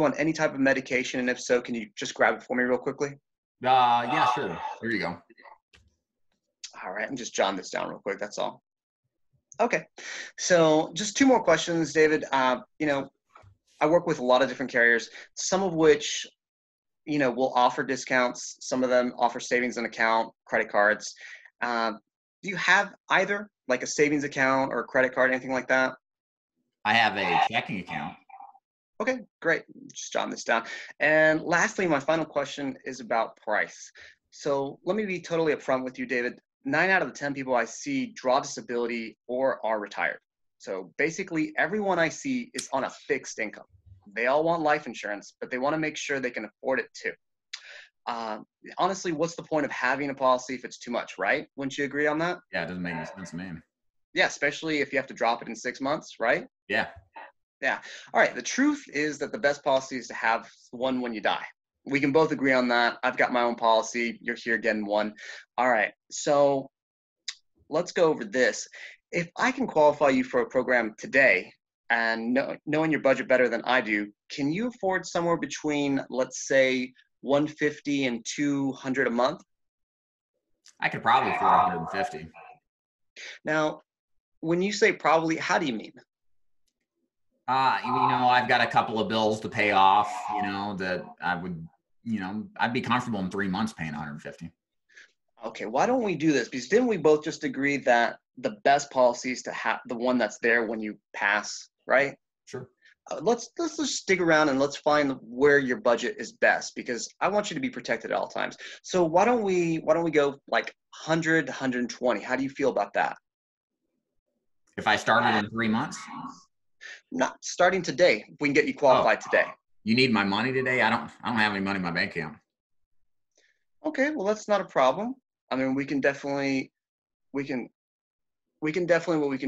on any type of medication? And if so, can you just grab it for me real quickly? Yeah, sure. Here you go. All right. I'm just jotting this down real quick. That's all. Okay. So just two more questions, David. I work with a lot of different carriers, some of which, will offer discounts. Some of them offer savings and account, credit cards. Do you have either, like a savings account or a credit card, anything like that? I have a checking account. Okay, great. Just jotting this down. And lastly, my final question is about price. So let me be totally upfront with you, David. 9 out of the 10 people I see draw disability or are retired. So basically, everyone I see is on a fixed income. They all want life insurance, but they want to make sure they can afford it too. Honestly, what's the point of having a policy if it's too much, right? Wouldn't you agree on that? Yeah, it doesn't make any sense to me. Yeah, especially if you have to drop it in 6 months, right? Yeah. Yeah. All right. The truth is that the best policy is to have one when you die. We can both agree on that. I've got my own policy. You're here getting one. All right. So let's go over this. If I can qualify you for a program today and knowing your budget better than I do, can you afford somewhere between, let's say, 150 and 200 a month? I could probably afford 150. Now, when you say probably, how do you mean? I've got a couple of bills to pay off, that I would, I'd be comfortable in 3 months paying 150. Okay, why don't we do this? Because didn't we both just agree that the best policy is to have the one that's there when you pass, right? Sure. Let's just stick around and let's find where your budget is best, because I want you to be protected at all times. So why don't we go like 100, 120? How do you feel about that? If I started in 3 months? Not starting today. We can get you qualified today. You need my money today? I don't have any money in my bank account. Okay, well, that's not a problem. I mean, what we can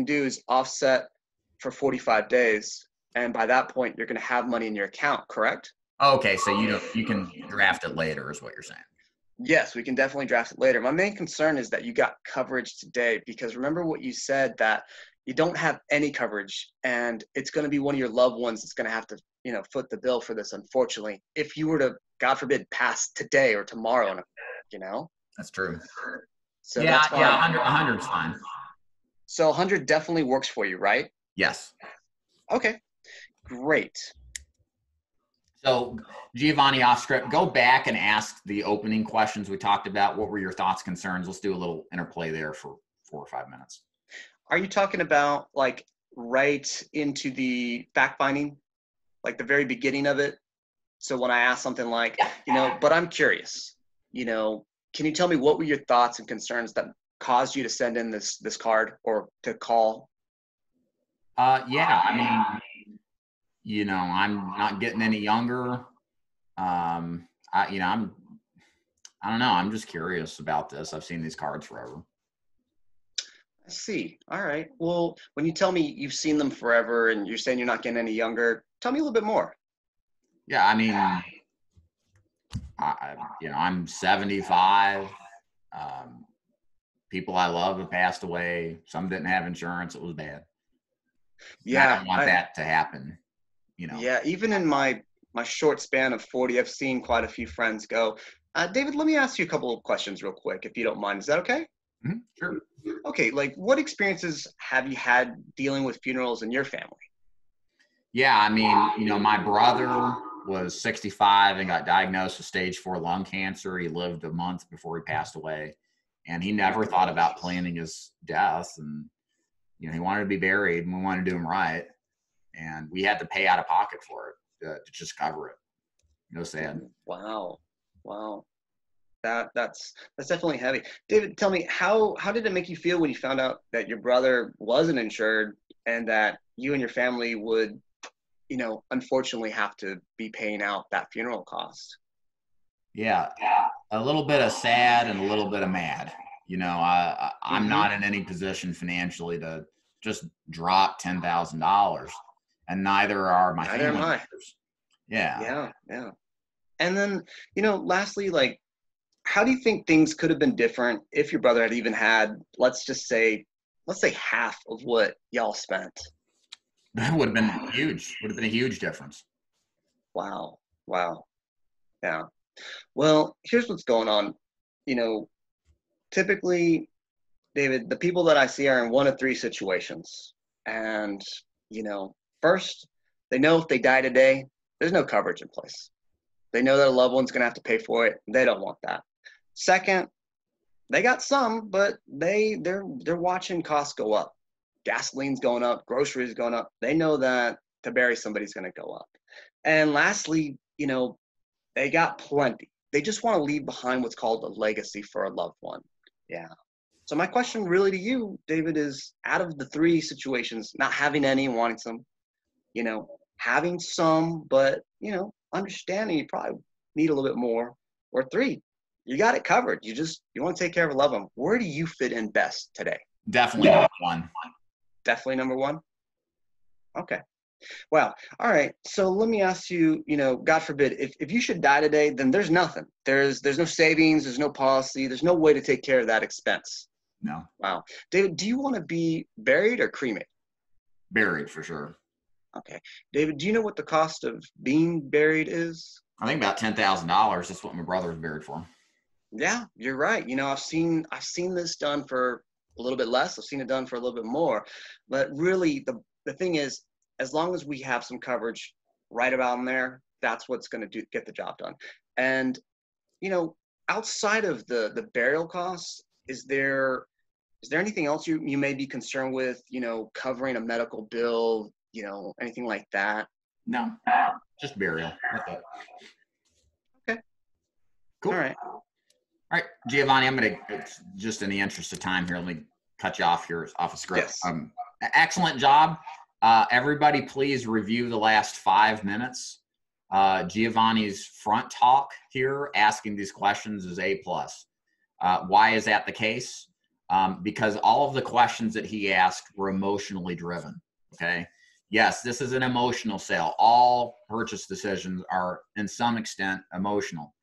do is offset for 45 days. And by that point, you're going to have money in your account, correct? Okay, so you can draft it later is what you're saying. Yes, we can definitely draft it later. My main concern is that you got coverage today, because remember what you said, that you don't have any coverage, and it's going to be one of your loved ones that's going to have to, foot the bill for this, unfortunately, if you were to, God forbid, pass today or tomorrow, That's true. So yeah, that's fine. yeah, 100's fine. So 100 definitely works for you, right? Yes. Okay, great. So Giovanni, off script, go back and ask the opening questions we talked about. What were your thoughts, concerns? Let's do a little interplay there for 4 or 5 minutes. Are you talking about like right into the fact finding, like the very beginning of it? So when I ask something like, but I'm curious, can you tell me what were your thoughts and concerns that caused you to send in this card or to call? Yeah, I mean, I'm not getting any younger. I don't know. I'm just curious about this. I've seen these cards forever. I see. All right. Well, when you tell me you've seen them forever and you're saying you're not getting any younger, tell me a little bit more. Yeah, I mean, I'm 75. People I love have passed away. Some didn't have insurance. It was bad. And I Yeah. don't want that to happen, Yeah. Even in my short span of 40, I've seen quite a few friends go. David, let me ask you a couple of questions real quick, if you don't mind. Is that okay? Mm-hmm. Sure. Okay. Like, what experiences have you had dealing with funerals in your family? Yeah, I mean, my brother was 65 and got diagnosed with stage 4 lung cancer. He lived a month before he passed away, and he never thought about planning his death. And he wanted to be buried, and we wanted to do him right, and we had to pay out of pocket for it to just cover it. Sad. Wow. That's definitely heavy. David, tell me, how did it make you feel when you found out that your brother wasn't insured and that you and your family would, unfortunately have to be paying out that funeral cost? Yeah, a little bit of sad and a little bit of mad. I'm not in any position financially to just drop $10,000, and neither are my family members. Yeah. And then, lastly, like, how do you think things could have been different if your brother had even had, let's say half of what y'all spent? That would have been huge. Would have been a huge difference. Wow. Yeah. Well, here's what's going on. Typically, David, the people that I see are in one of three situations. And, first, they know if they die today, there's no coverage in place. They know that a loved one's going to have to pay for it. They don't want that. Second, they got some, but they're watching costs go up. Gasoline's going up, groceries going up. They know that to bury somebody's going to go up. And lastly, they got plenty. They just want to leave behind what's called a legacy for a loved one. Yeah. So my question really to you, David, is out of the three situations, not having any and wanting some, having some, but, understanding you probably need a little bit more, or three, you got it covered. You want to take care of a loved one. Where do you fit in best today? Definitely number one. Definitely number one? Okay. Wow. All right. So let me ask you, God forbid, if you should die today, then there's nothing. There's no savings, there's no policy, there's no way to take care of that expense. No. Wow. David, do you want to be buried or cremated? Buried for sure. Okay. David, do you know what the cost of being buried is? I think about $10,000. That's what my brother was buried for. Yeah, you're right. I've seen this done for a little bit less. I've seen it done for a little bit more. But really, the thing is, as long as we have some coverage right about in there, that's what's going to get the job done. And, outside of the burial costs, is there anything else you may be concerned with, covering a medical bill, anything like that? No, just burial. That's it. Okay. Cool. All right, Giovanni, I'm going to, just in the interest of time here, let me cut you off here off of script. Yes. Excellent job. Everybody, please review the last 5 minutes. Giovanni's front talk here asking these questions is A+. Why is that the case? Because all of the questions that he asked were emotionally driven. Okay. Yes, this is an emotional sale. All purchase decisions are in some extent emotional.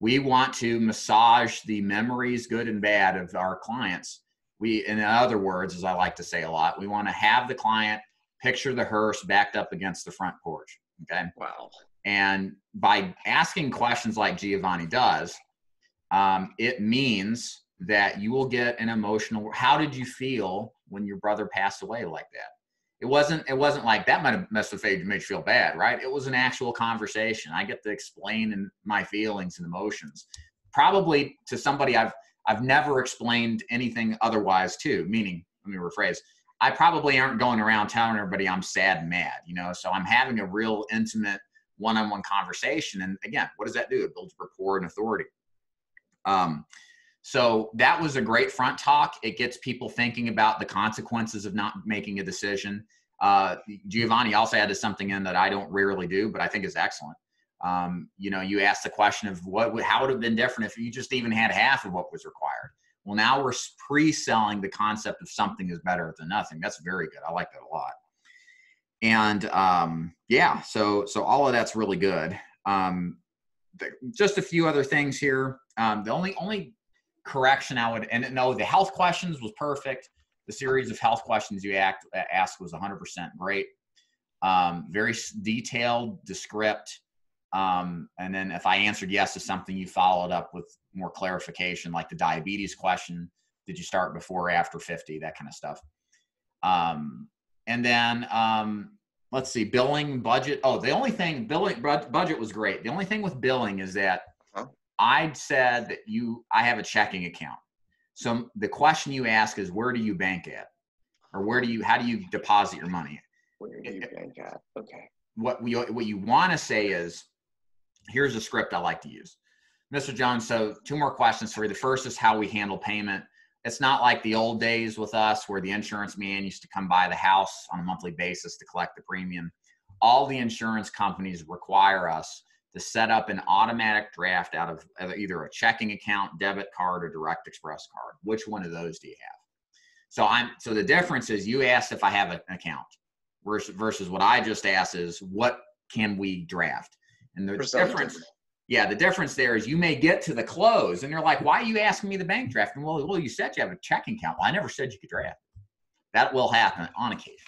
We want to massage the memories, good and bad, of our clients. In other words, as I like to say a lot, we want to have the client picture the hearse backed up against the front porch. Okay. Wow. And by asking questions like Giovanni does, it means that you will get an emotional, how did you feel when your brother passed away like that? It wasn't like that must have made you feel bad, right? It was an actual conversation. I get to explain my feelings and emotions, probably to somebody I've never explained anything otherwise to, meaning, let me rephrase, I probably aren't going around telling everybody I'm sad and mad, you know, so I'm having a real intimate one-on-one conversation. And again, what does that do? It builds rapport and authority. So that was a great front talk. It gets people thinking about the consequences of not making a decision. Giovanni also added something in that I don't rarely do, but I think is excellent. You know, you asked the question of how would it have been different if you just even had half of what was required. Well, now we're pre-selling the concept of something is better than nothing. That's very good. I like that a lot. And yeah, so all of that's really good. Just a few other things here. The only correction I would, and no, the health questions was perfect. The series of health questions you asked was 100% great. Very detailed, descript. And then if I answered yes to something, you followed up with more clarification, like the diabetes question. Did you start before or after 50? That kind of stuff. And then let's see, billing, budget. Oh, the only thing, billing, budget was great. The only thing with billing is that I said that I have a checking account. So the question you ask is, where do you bank at? Or how do you deposit your money? Where do you bank at? Okay. What you want to say is, here's a script I like to use. Mr. Jones, so 2 more questions for you. The first is how we handle payment. It's not like the old days with us where the insurance man used to come by the house on a monthly basis to collect the premium. All the insurance companies require us to set up an automatic draft out of either a checking account, debit card, or direct express card. Which one of those do you have? So the difference is you asked if I have an account versus what I just asked is what can we draft? And the difference, the difference there is you may get to the close and they're like, why are you asking me the bank draft? And well, you said you have a checking account. Well, I never said you could draft. That will happen on occasion.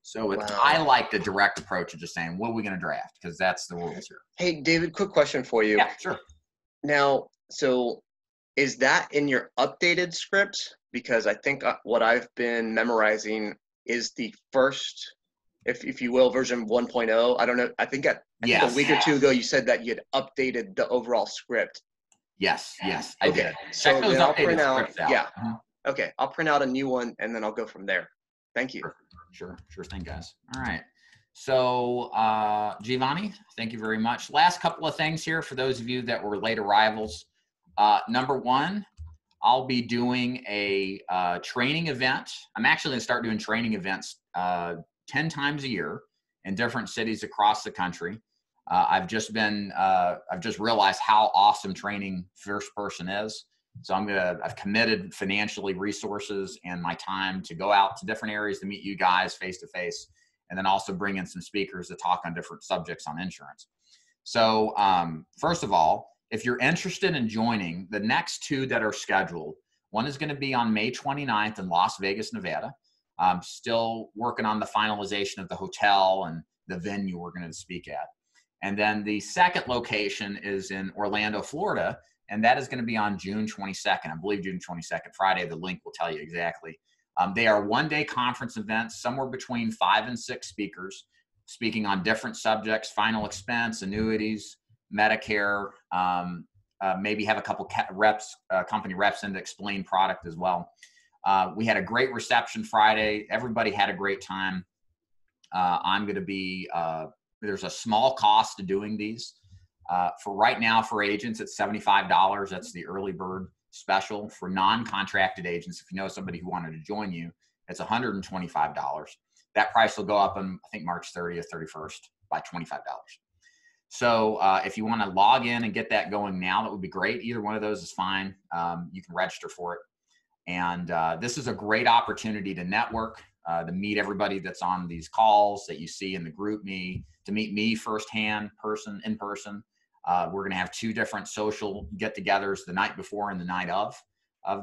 So I like the direct approach of just saying, what are we going to draft? Because that's the rules here. Hey, David, quick question for you. Yeah, sure. Now, so is that in your updated script? Because I think what I've been memorizing is the first, if you will, version 1.0. I don't know. I think a week or 2 ago, you said that you had updated the overall script. Yes, I did. So then I'll print out. Yeah. Okay. I'll print out a new one and then I'll go from there. Thank you. Sure thing, guys. All right. So Giovanni, thank you very much. Last couple of things here for those of you that were late arrivals. Number 1, I'll be doing a training event. I'm actually going to start doing training events 10 times a year in different cities across the country. I've just realized how awesome training first person is. So I've committed financially resources and my time to go out to different areas to meet you guys face to face, and then also bring in some speakers to talk on different subjects on insurance. So first of all, if you're interested in joining the next 2 that are scheduled, one is going to be on May 29th in Las Vegas, Nevada. I'm still working on the finalization of the hotel and the venue we're going to speak at. And then the second location is in Orlando, Florida, and that is going to be on June 22nd. I believe June 22nd, Friday. The link will tell you exactly. They are one-day conference events, somewhere between 5 and 6 speakers, speaking on different subjects: final expense, annuities, Medicare, maybe have a couple company reps in to explain product as well. We had a great reception Friday. Everybody had a great time. I'm going to be, there's a small cost to doing these. For right now, for agents, it's $75. That's the early bird special. For non-contracted agents, if you know somebody who wanted to join you, it's $125. That price will go up on, I think, March 30th, 31st by $25. So if you want to log in and get that going now, that would be great. Either one of those is fine. You can register for it. And this is a great opportunity to network, to meet everybody that's on these calls that you see in the group me, to meet me firsthand, in person. We're going to have 2 different social get-togethers the night before and the night of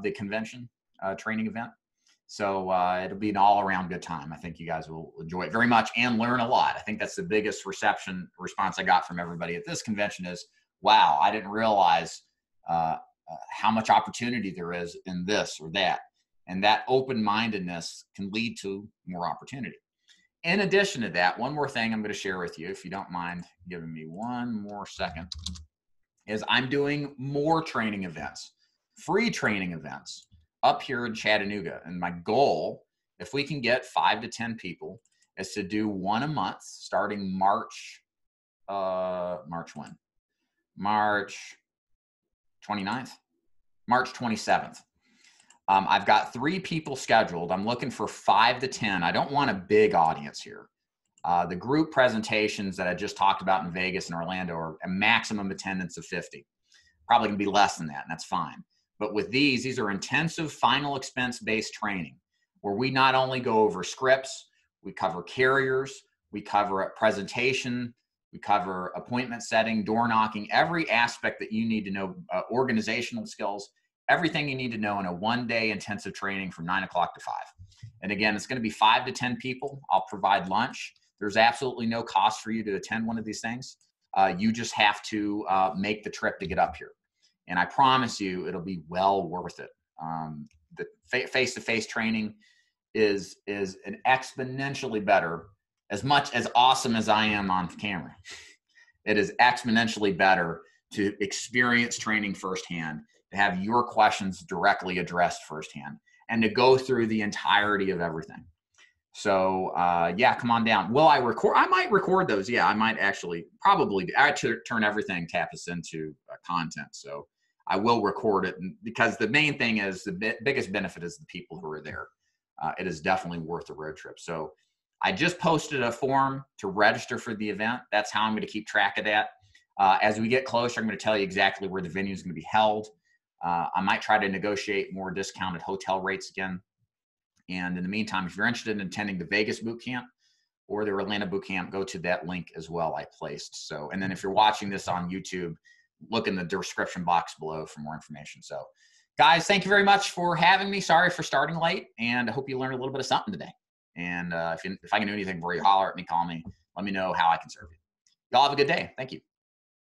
the convention training event. So it'll be an all-around good time. I think you guys will enjoy it very much and learn a lot. I think that's the biggest response I got from everybody at this convention is, wow, I didn't realize how much opportunity there is in this or that. And that open-mindedness can lead to more opportunity. In addition to that, one more thing I'm going to share with you, if you don't mind giving me one more second, is I'm doing more training events, free training events up here in Chattanooga. And my goal if we can get 5 to 10 people, is to do one a month starting March when? March 29th, March 27th. I've got 3 people scheduled. I'm looking for 5 to 10. I don't want a big audience here. The group presentations that I just talked about in Vegas and Orlando are a maximum attendance of 50. Probably gonna be less than that, and that's fine. But with these are intensive final expense-based training where we not only go over scripts, we cover carriers, we cover a presentation, we cover appointment setting, door knocking, every aspect that you need to know, organizational skills, everything you need to know in a one-day intensive training from 9 o'clock to 5. And again, it's going to be 5 to 10 people. I'll provide lunch. There's absolutely no cost for you to attend one of these things. You just have to make the trip to get up here. And I promise you, it'll be well worth it. The face-to-face training is an exponentially better, as much as awesome as I am on camera. It is exponentially better to experience training firsthand, to have your questions directly addressed firsthand, and to go through the entirety of everything. So yeah, come on down. Will I record? I might record those. Yeah, I might actually probably turn everything Tapas into content. So I will record it, because the main thing is the biggest benefit is the people who are there. It is definitely worth the road trip. So I just posted a form to register for the event. That's how I'm going to keep track of that. As we get closer, I'm going to tell you exactly where the venue is going to be held. I might try to negotiate more discounted hotel rates again. And in the meantime, if you're interested in attending the Vegas boot camp or the Orlando boot camp, go to that link as well I placed. So, and then if you're watching this on YouTube, look in the description box below for more information. So guys, thank you very much for having me. Sorry for starting late, and I hope you learned a little bit of something today. And if I can do anything for you, holler at me, call me, let me know how I can serve you. Y'all have a good day. Thank you.